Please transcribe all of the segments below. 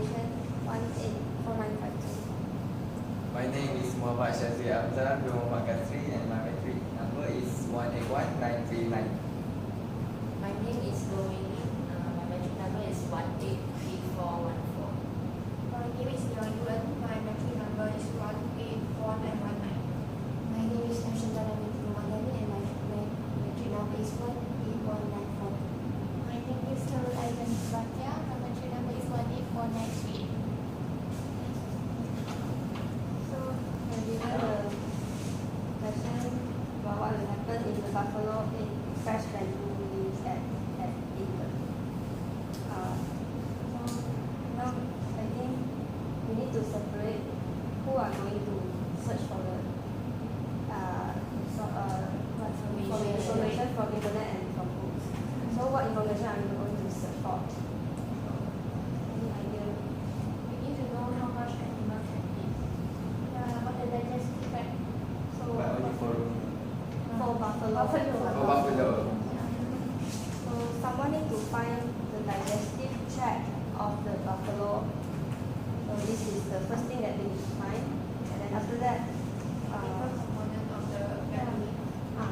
information 184952. My name is Syazwi Amzar from Khasseri and my metric number is 181939. My name is Weileen. My metric number is 183414. My name is Ngiow Ee Wen. My metric number is 184919. My name is Nur Syazana binti Mohd Ghani and my metric number is 18194. My name is Nurul Aida. Bakhtiar. My metric number is 18493. So, have you heard the question about what will happen if the buffalo fresh bamboo leaves at England? Now, I think we need to separate who are going to search for the information from internet and from books. So, what information are you going to search for? Any idea? We need to know how much animal can eat. What the digestive tract. So, But only for buffalo. buffalo. So someone need to find the digestive tract of the buffalo. So this is the first thing that they need to find. And then after that, chemical component of the belly.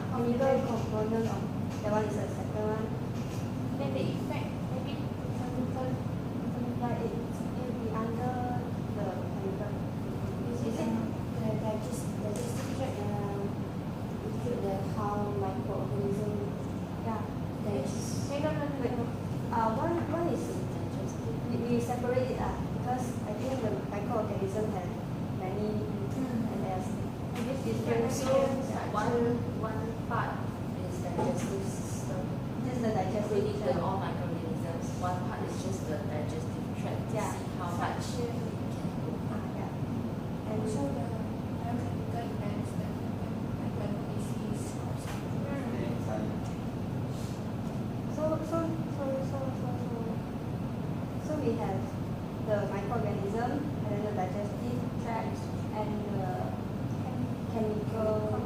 chemical component of that one is the second one. Then the effect, maybe chemical. Like it will be under the chemical. Is it the digestive tract include the how microorganism Yeah. digest? One is we separate it because I think the microorganism have many and there's different. So one part is digestive system. This is the digestive Including the tract. all microorganisms. One part is just the digestive tract. To Yeah. see how much it can go. Yeah. And And also the biochemical events that happen, like when disease or something. So we have the microorganism and then the digestive tract and the chemical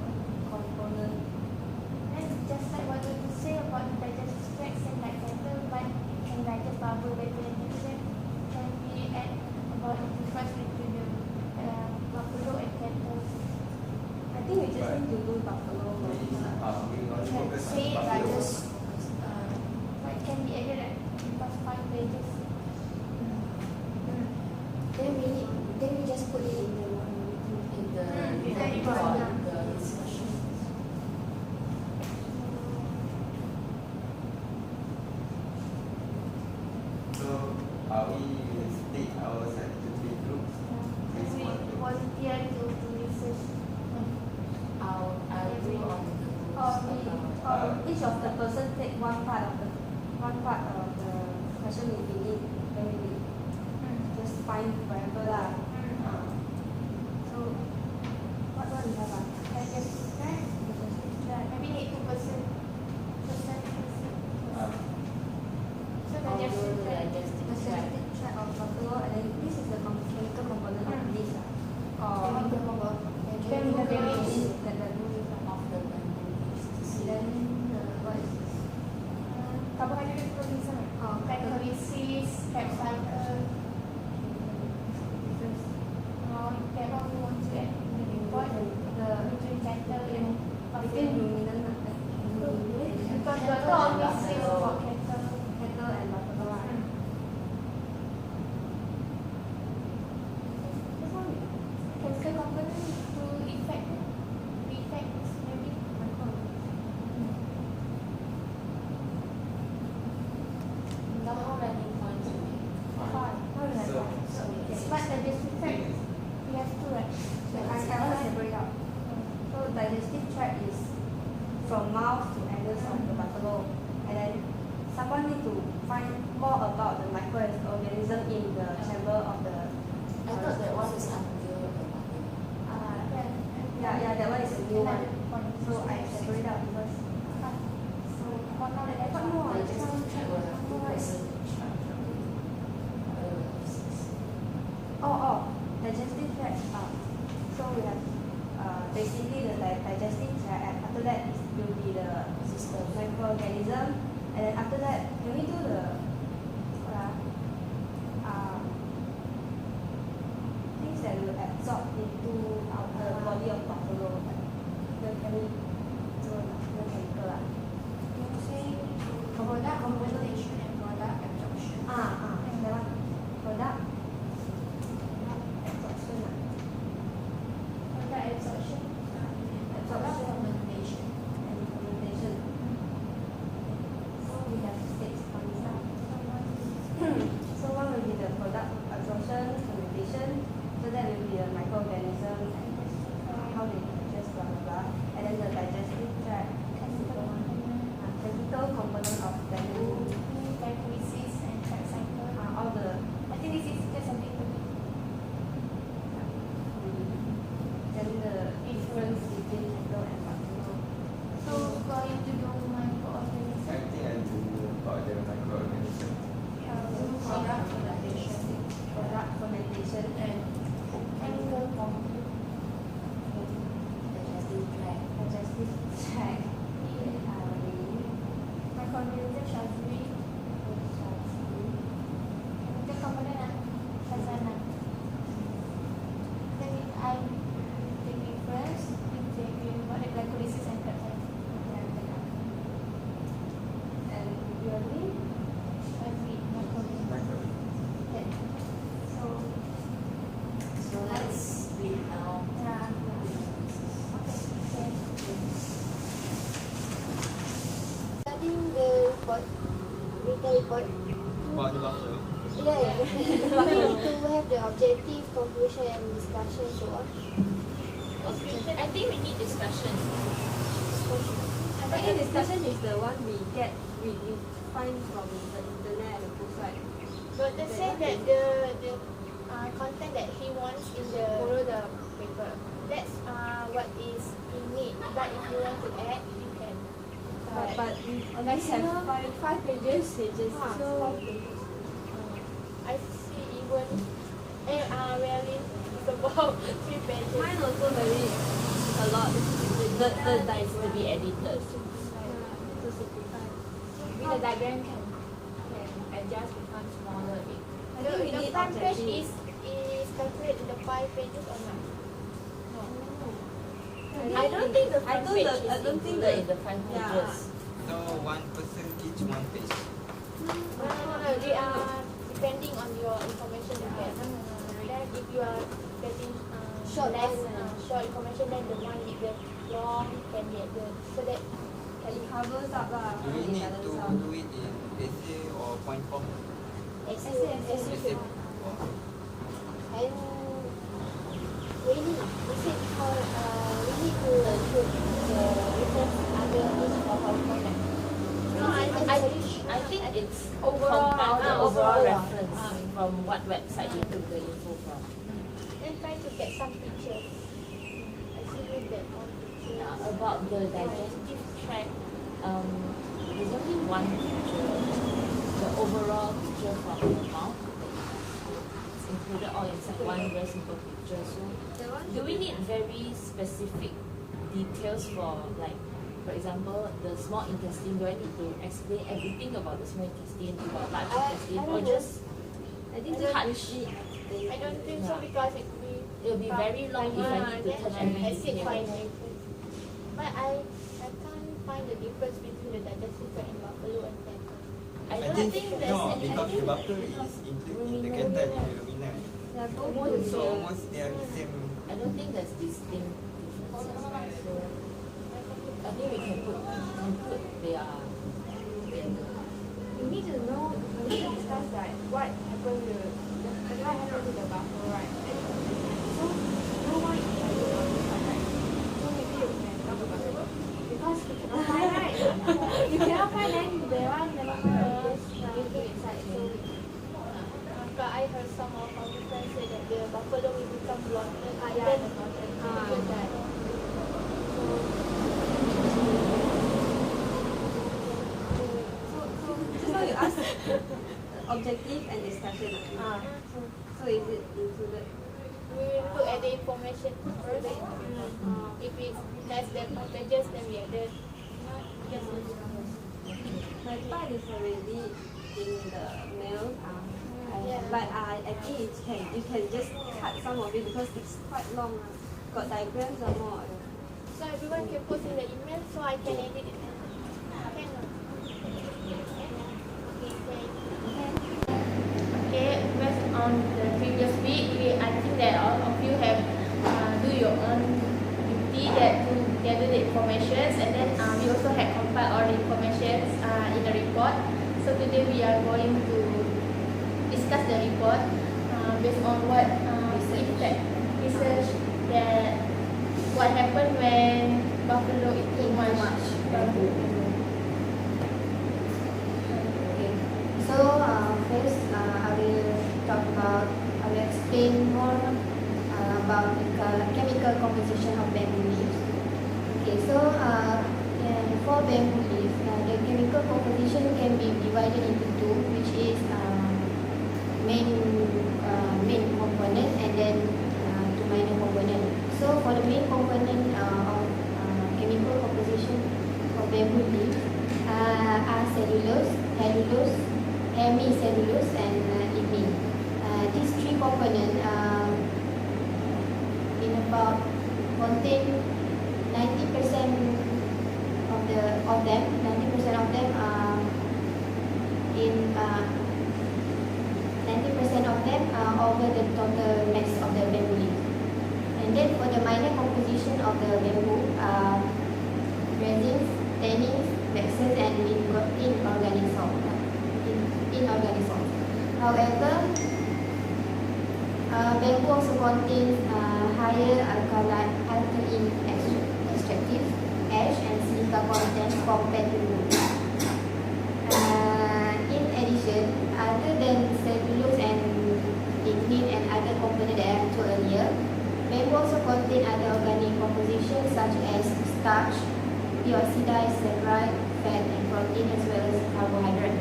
component. And just like what you say about the digestive tract, and like cattle, but it can digest bubble better than human, can be at about the difference between the buffalo and cattle. I think we just need to do buffalo. We only focus on Say it like buffalo. this, but it can be added at plus 5 pages. Then we just put it in the In the Very report, good. the discussion. So we will split ourselves into three groups. And we volunteer to research. I'll do on the Each of the person take one part of the question if we need, then we just find wherever lah. So what we have? Digestive tract. Maybe need 2%. So digestive tract. Digestive tract of buffalo, and then this is the chemical component of this. Then the very that the blue leaf. of the bamboo leaves to see. Then what is Carbohydrate metabolism. Glycolysis, peptide. That one we want to add in the report. Between cattle and between buffalo. ruminant Because doctor always says about cattle. cattle and buffalo. This one Chemical component to effect maybe. Now how many points we make? 5. how we have So- But digestive tract, we have 2, right? I will separate out. So digestive tract is from mouth to anus of the buffalo, and then someone need to find more about the microorganism in the chamber of the. I thought that one is under the body. Yeah, that one is a new one. So I separate out because. So for now, the What more? Digestive tract will have 2% each. Digestive tract. So we have basically the digestive tract, and after that will be the microorganism, and then after that can we do the to the body of buffalo. The chemical lah. You say product composition and product absorption. That one. Product absorption lah. Product absorption. Product fermentation. And fermentation. So we have 6 on this now. So one will be the product absorption, fermentation. So that will be the microorganisms and how they digest, blah blah blah. And then the digestive tract, chemical component of that. Glycolysis and tract cycle. All the I think this is just a bit then the difference between cattle and buffalo. so going to do microorganisms. I think I do about the microorganism. Product fermentation. Product fermentation and Chemical component. Digestive tract. digestive tract. Microorganism Syazwi. Chemical component Syazana. Then I take it first. Take about the glycolysis and tract cycle. And usually Syazwi microorganism. okay. So let's read now. Yeah. Studying the report, written report. About the buffalo. Yeah. We need to have the objective, conclusion, and discussion. So on. I think we need discussion. I think discussion is the one we find from the internet and the books, right? But they say that the content that he wants in the follow the paper. That's what is in need. But if you want to add, you can. But we only have five pages. So I see even Weileen is about 3 pages. mine also very a lot. The Needs to be edited. to simplify. With the diagram can adjust become smaller. I think we The need front page objective. is calculated in the 5 pages or not? I don't think the I front don't page the- I is don't think included the- in the 5 yeah. pages. So one person each one page. No. They are depending on your information you get. Then if you are getting Short less one, short information, then the one with the long can get the so that It covers up lah. Do we It need to balances out. do it in essay or point form? Essay. Essay. And we said how we need to put the reference under each of our content. No, I think it's Overall, compiled the overall. overall reference from what website you took the info from. then try to get some pictures. I see you get more pictures. About the digestive tract, there's only one picture, the overall picture from the mouth. It's included all inside one very simple picture. So, do we need very specific details for, like, for example, the small intestine? Do I need to explain everything about the small intestine, about large intestine, I or don't know. just I think touch? I don't think so because It will be very long if I need to touch every acid detail. find difference. But I can't find the difference between the digestive tract and buffalo and cattle. I don't think there's no, any. because the buffalo is included in the cattle in the ruminant. They are both Almost good. So almost they are the same. I don't think there's distinct differences. So I think we can put their. You need to know, we need to discuss like what happened to the buffalo, right? So no one is like the buffalo, right? So maybe you can talk about it. Because you cannot find, right? You cannot find then the one never find anything inside. So but I heard some of our friends say that the buffalo will become blonde and then will die. Just now you ask objective and discussion. So is it included? We will look at the information first. If it's less than 5 pages, then we added. Not just My part is already in the mail. Yeah. But I think you can just cut some of it because it's quite long. got diagrams or more? So everyone can post in the email so I can edit it. Can or not? Okay, okay, based on the previous week, I think that all of you have do your own duty that to gather the informations, and then we also have compiled all the informations in the report. So today we are going to discuss the report based on what research that what happened when buffalo eat too much bamboo. Okay. So first, I will explain more about the chemical composition of bamboo leaves. Okay. So for bamboo leaves, the chemical composition can be divided into two, which is main component and then two minor component. So for the main component of chemical composition of bamboo leaves are cellulose, hemicellulose, and lignin. These three components in about contain 90% of them. 90% of them are in 90% of them are over the total mass of the bamboo leaf. And then for the minor composition of the bamboo, resins, tannins, waxes, and inorganic salt. However, bamboo also contains higher alkaline extractive ash and silica content compared to wood. In addition, other than cellulose and lignin and other components that I have told earlier, bamboo also contain other organic compositions such as starch, deoxidized saccharide, fat, and protein, as well as carbohydrate.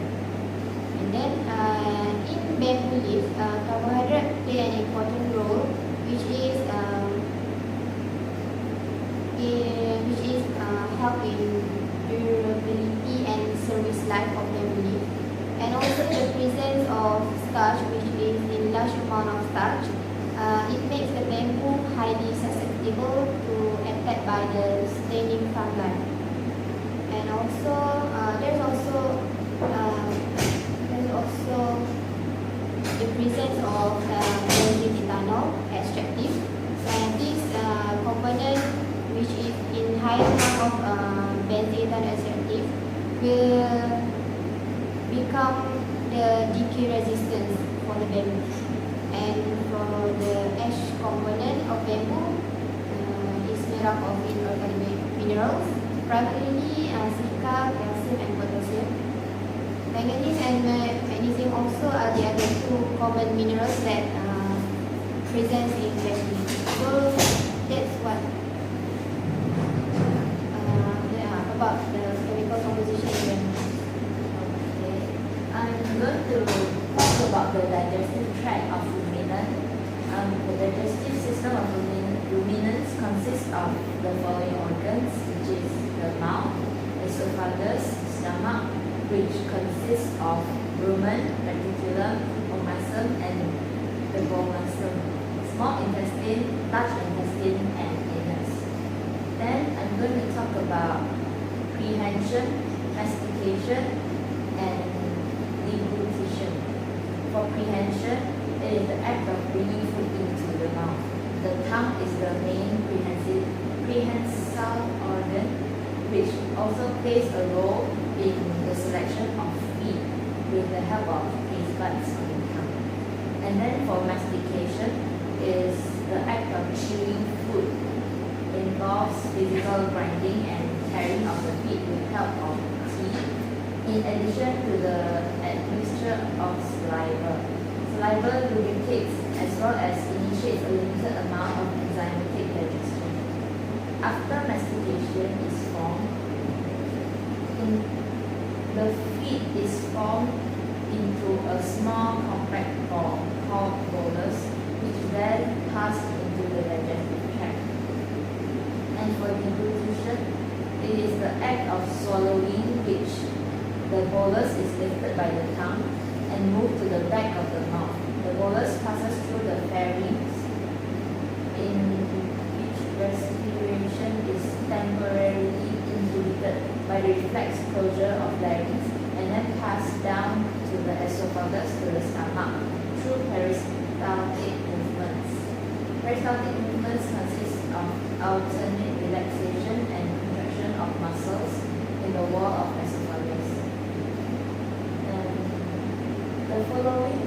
And then in bamboo leaves, carbohydrate play an important role, which is help in durability and service life of bamboo leaf. And also the presence of starch, which is in large amount of starch, it makes the bamboo highly susceptible to attack by the staining fungi. And also there's also the presence of benzene ethanol extractive, and this component, which is in high amount of benzene ethanol extractive, will become the decay resistance for the bamboo. And for the ash component of bamboo is made up of inorganic minerals, primarily silica, calcium, and potassium. Manganese and magnesium also are the other two common minerals that present in bamboo. So that's what about the chemical composition in bamboo. Okay. I'm going to talk about the digestive tract of ruminant. The digestive system of ruminants consists of the following organs, which is the mouth, esophagus, stomach, which consists of rumen, reticulum, omasum, and the bomasum, small intestine, large intestine, and anus. Then I'm going to talk about prehension, mastication, and deglutition. For prehension, it is the act of bringing food into the mouth. The tongue is the main prehensile organ, which also plays a role in the selection of feed with the help of taste buds on the tongue. And then for mastication is the act of chewing food. It involves physical grinding and tearing of the feed with help of teeth, in addition to the admixture of saliva. Saliva lubricates as well as initiates a limited amount of enzymatic digestion. After mastication is formed, the feed is formed into a small compact ball called bolus, which then passed into the digestive tract. And for deglutition, it is the act of swallowing, which the bolus is lifted by the tongue and moved to the back of the mouth. The bolus passes through the pharynx, in which respiration is temporarily inhibited by the reflex closure of larynx and then passed down to the esophagus to the stomach through peristaltic movements. Peristaltic movements consist of alternate relaxation and contraction of muscles in the wall of esophagus. The following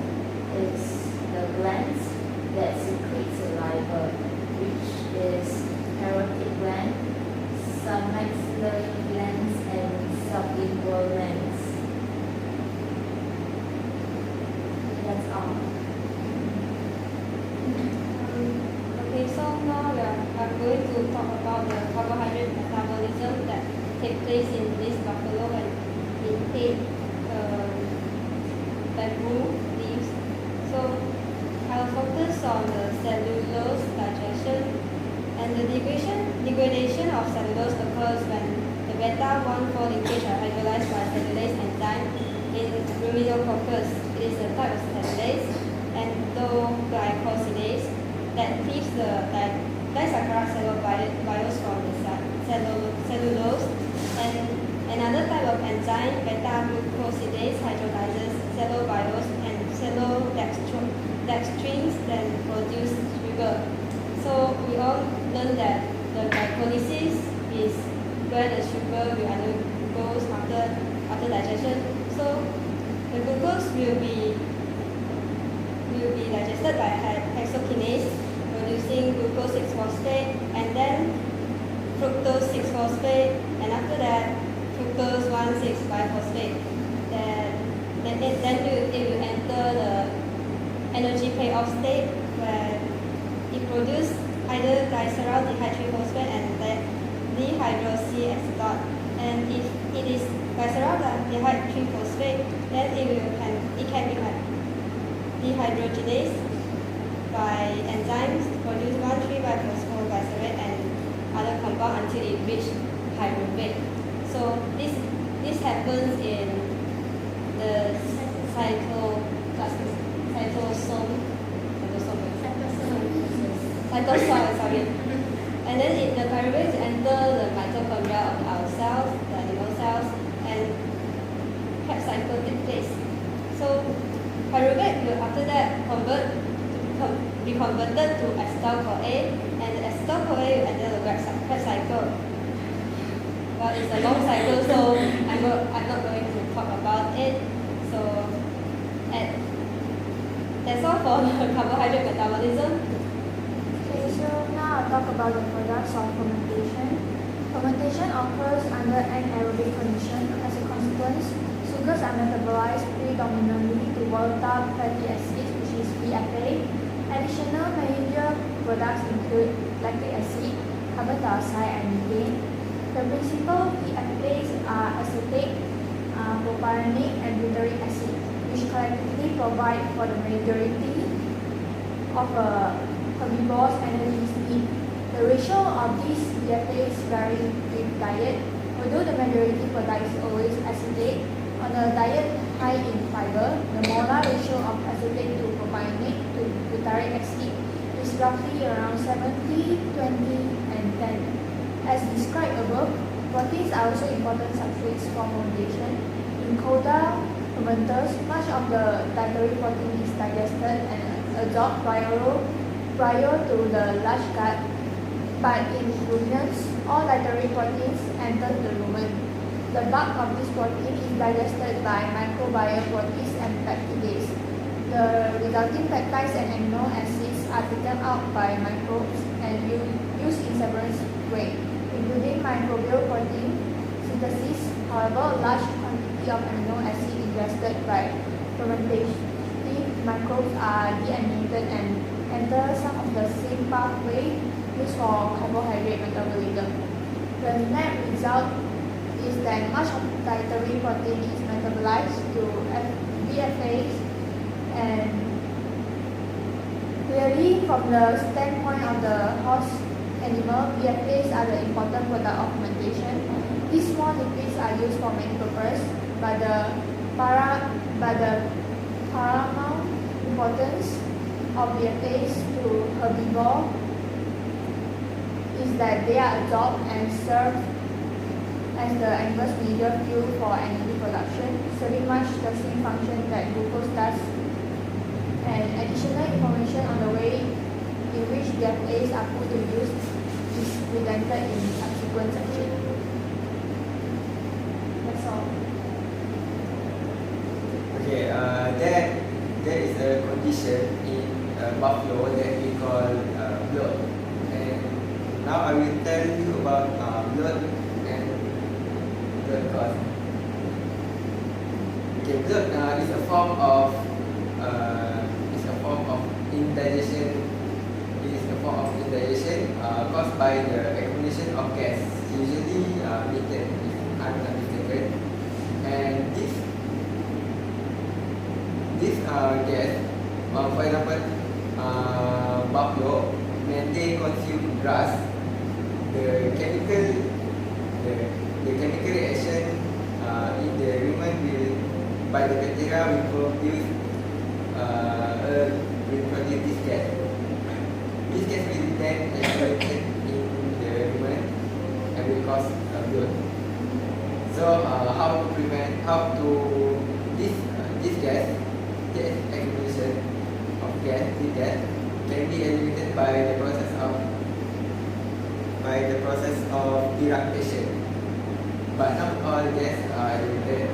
is the glands that secrete saliva, which is parotid gland, submaxillary glands, and sublingual glands. That's all. Okay, so now I'm going to talk about the carbohydrate metabolism that take place in this buffalo and it ate bamboo leaves. So I'll focus on the cellulose digestion, and the degradation of cellulose occurs when the beta-1,4 linkage are hydrolyzed by cellulase enzyme in ruminococcus. It is a type of cellulase, endoglycosidase, that cleaves the disaccharide cellulose from the cellulose, and another type of enzyme, beta-glucosidase, hydrolyzes cellobiose and cellodextrins, then produce sugar. So we all learned that the glycolysis is where the sugar will undergoes after digestion. So the glucose will be digested by hexokinase, producing glucose 6-phosphate, and then fructose 6-phosphate, and after that fructose 1,6-biphosphate. Then it will enter the energy payoff state where it produces either glycerol dehydrophosphate and dehydroxyacetate. And if it is glycerol dehydrophosphate, then it can be dehydrogenase by enzymes to produce 1,3-biphosphoglycerate and other compound until it reaches pyruvate. So this happens in the cytosol, sorry. And then the pyruvate enter the mitochondria of our cells, the animal cells, and Krebs cycle takes place. So pyruvate will after that be converted to acetyl-CoA, and the acetyl-CoA will enter the Krebs cycle. Well, it's a long cycle, so I'm not going to talk about it. So that's all for the carbohydrate metabolism. Okay, so now I'll talk about the products of fermentation. Fermentation occurs under anaerobic condition. As a consequence, sugars are metabolized predominantly to volatile fatty acids, which is VFA. Additional major products include lactic acid, carbon dioxide, and methane. The principal VFAs are acetate, propionic, and butyric acid, which collectively provide for the majority of herbivores' energy need. The ratio of these VFAs vary with diet. Although the majority product is always acetate, on a diet high in fiber, the molar ratio of acetate to propionic to butyric acid is roughly around 70, 20, and 10. As described above, proteins are also important substrates for fermentation. In coda fermenters, much of the dietary protein is digested and absorbed prior to the large gut, but in ruminants, all dietary proteins enter the rumen. The bulk of this protein is digested by microbial proteins and peptidase. The resulting peptides and amino acids are taken out by microbes and used in several ways, including microbial protein synthesis. However, a large quantity of amino acid ingested by fermentative microbes are deaminated and enter some of the same pathway used for carbohydrate metabolism. The net result is that much of dietary protein is metabolized to VFAs, and clearly from the standpoint of the host animal, VFAs are the important product of fermentation. These small lipids are used for many purposes, but the paramount importance of VFAs to herbivore is that they are absorbed and served as the animal's major fuel for energy production, serving much the same function that glucose does. And additional information on the way in which their eggs are put to use is presented in subsequent section. That's all. Okay, there is a condition in buffalo that we call bloat. And now I will tell you about bloat and bloat cause. Okay, bloat is a form of indigestion. It is a form of indigestion caused by the accumulation of gas, usually methane, if I'm not mistaken. And this gas, for example, buffalo, when they consume grass, the chemical reaction in the rumen by the bacteria will produce this gas. This gas will then accumulated in the rumen and will cause bloat. So how to this gas, the accumulation of gas, can be eliminated by the process of deduction. But not all gas are eliminated.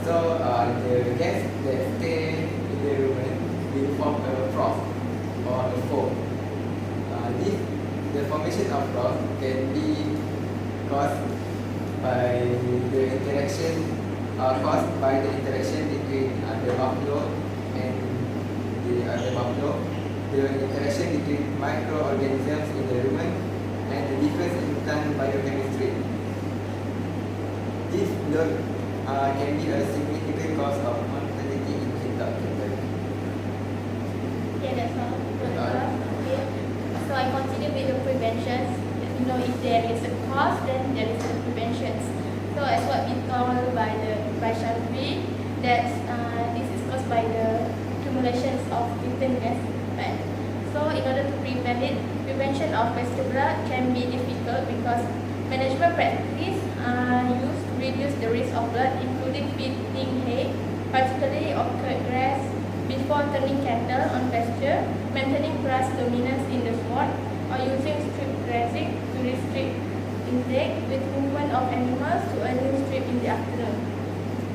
So the gas that stay in the rumen will form a froth or a foam. The formation of froth can be caused by the interaction between the buffalo and the other buffalo, the interaction between microorganisms in the rumen, and the difference in plant biochemistry. This bloat can be a significant cause of mortality in fetal cattle. Yeah, that's all. Okay. So I continue with the preventions. You know, if there is a cause, then there is a preventions. So as what we told by Syazwi, that this is caused by the accumulations of methane gas. Right? So in order to prevent it, prevention of vestibular can be difficult because management practices are used to reduce the risk of blood, including feeding hay, particularly of cut grass, before turning cattle on pasture, maintaining grass dominance in the sward, or using strip grazing to restrict intake with movement of animals to a new strip in the afternoon.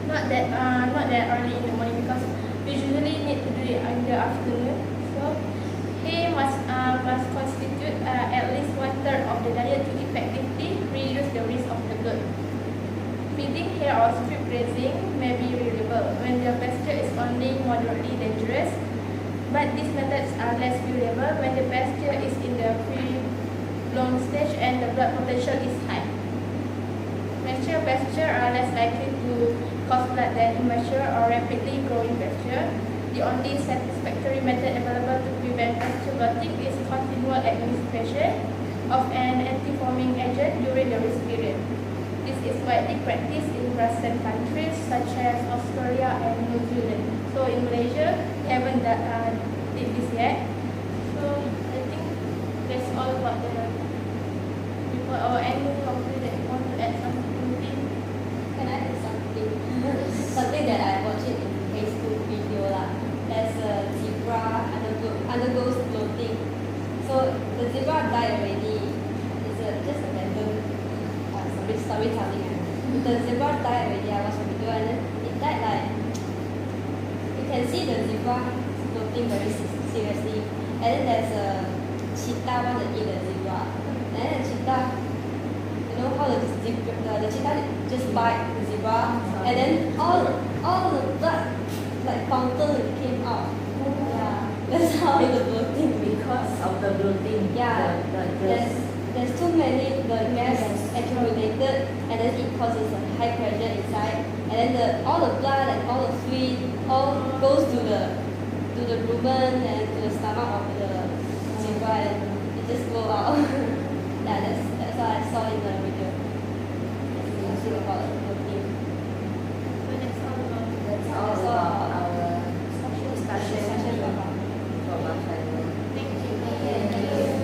Not that early in the morning because we usually need to do it in the afternoon. So hay must constitute at least 1/3 of the diet to effectively reduce the risk of the bloat. Feeding hay or strip grazing may be reliable when the pasture is only moderately dangerous, but these methods are less reliable when the pasture is in the pre-blown stage and the blood potential is high. Mature pasture are less likely to cause blood than immature or rapidly growing pasture. The only satisfactory method available to prevent pasture bloating is continual administration of an anti-foaming agent during the risk period. This is widely practiced in grassland countries such as Australia and New Zealand. So in Malaysia, we haven't did this yet. So I think that's all about the report. Or any of you that want to add something? Can I add something? Something that I watched it in Facebook video lah. As a zebra undergoes bloating. So the zebra died already. It's just a random storytelling. The zebra died already. I watched the video and then it died like you can see the zebra bloating very seriously. And then there's a cheetah want to eat the zebra. And then the cheetah, you know how the cheetah just bite the zebra, and then all the blood like fountain came out. Yeah, that's how the bloating. Because of the bloating. Yeah, there's too many the gas accumulated, and then it causes a high pressure inside, and then all the blood and all the fluid all goes to the rumen and to the stomach of the zebra, and it just go out. Yeah, that's what I saw in the video. That's about the bloating. So that's all about That's all about our discussion Discussion about for Bakhtiar.